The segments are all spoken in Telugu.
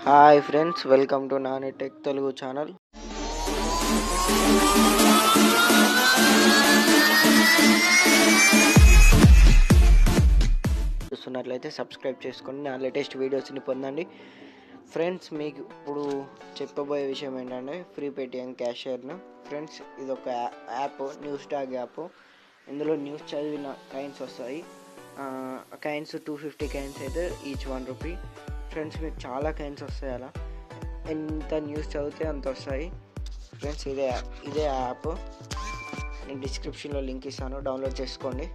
Hi friends, welcome to Nani tech Telugu channel. చూస్తున్నట్లయితే సబ్స్క్రైబ్ చేసుకొని నా లేటెస్ట్ వీడియోస్ని పొందండి. ఫ్రెండ్స్, మీకు ఇప్పుడు చెప్పబోయే విషయం ఏంటంటే ఫ్రీ పేటిఎం క్యాషియర్ను. ఫ్రెండ్స్, ఇది ఒక యాప్, న్యూస్ టాగ్ యాప్. ఇందులో న్యూస్ చదివిన కాయిన్స్ వస్తాయి. కాయిన్స్ 250 కాయిన్స్ అయితే ఈచ్ ₹1. ఫ్రెండ్స్, మీకు చాలా కాయిన్స్ వస్తాయి. అలా ఎంత న్యూస్ చదివితే అంత వస్తాయి. ఫ్రెండ్స్, ఇదే యాప్. నేను డిస్క్రిప్షన్లో లింక్ ఇస్తాను, డౌన్లోడ్ చేసుకోండి.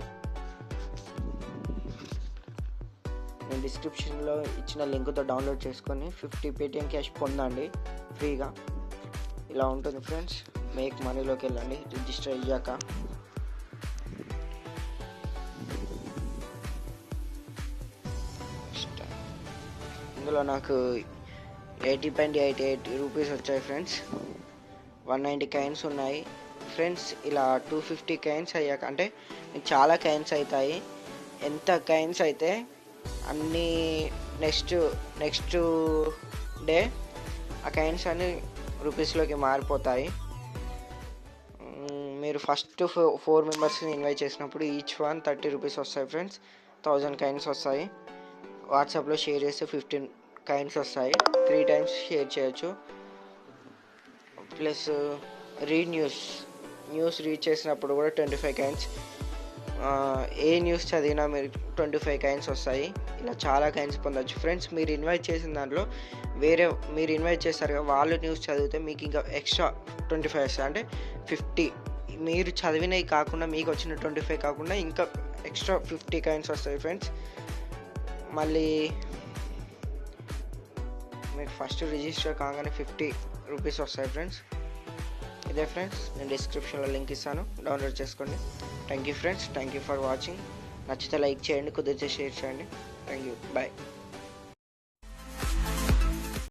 నేను డిస్క్రిప్షన్లో ఇచ్చిన లింక్తో డౌన్లోడ్ చేసుకొని 50 పేటిఎం క్యాష్ పొందండి ఫ్రీగా. ఇలా ఉంటుంది ఫ్రెండ్స్. మేక్ మనీలోకి వెళ్ళండి రిజిస్టర్ అయ్యాక. ఇందులో నాకు ₹80.88 వచ్చాయి ఫ్రెండ్స్. 190 కాయిన్స్ ఉన్నాయి ఫ్రెండ్స్. ఇలా 250 కాయిన్స్ అయ్యాక అంటే మీకు చాలా కాయిన్స్ అవుతాయి. ఎంత కాయిన్స్ అయితే అన్నీ నెక్స్ట్ డే ఆ కాయిన్స్ అన్ని రూపీస్లోకి మారిపోతాయి. మీరు ఫస్ట్ 4 మెంబర్స్ని ఇన్వైట్ చేసినప్పుడు ఈచ్ వన్ ₹30 వస్తాయి ఫ్రెండ్స్. 1000 కాయిన్స్ వస్తాయి. వాట్సాప్లో షేర్ చేస్తే 15 కాయిన్స్ వస్తాయి. 3 times షేర్ చేయొచ్చు. ప్లస్ న్యూస్ రీడ్ చేసినప్పుడు కూడా 25 కాయిన్స్. ఏ న్యూస్ చదివినా మీరు 25 కాయిన్స్ వస్తాయి. ఇలా చాలా కాయిన్స్ పొందవచ్చు ఫ్రెండ్స్. మీరు ఇన్వైట్ చేసిన దాంట్లో మీరు ఇన్వైట్ చేస్తారు కదా, వాళ్ళు న్యూస్ చదివితే మీకు ఇంకా ఎక్స్ట్రా 25 వస్తాయి. అంటే 50 మీరు చదివినవి కాకుండా, మీకు వచ్చిన 25 కాకుండా ఇంకా ఎక్స్ట్రా 50 కాయిన్స్ వస్తాయి ఫ్రెండ్స్. మళ్ళీ మీకు ఫస్ట్ రిజిస్టర్ కాగానే ₹50 వస్తాయి ఫ్రెండ్స్. ఇదే ఫ్రెండ్స్, నేను డిస్క్రిప్షన్లో లింక్ ఇస్తాను, డౌన్లోడ్ చేసుకోండి. Thank you friends. Thank you for watching. నచ్చితే లైక్ చేయండి, కుదిరితే షేర్ చేయండి. Thank you. బాయ్.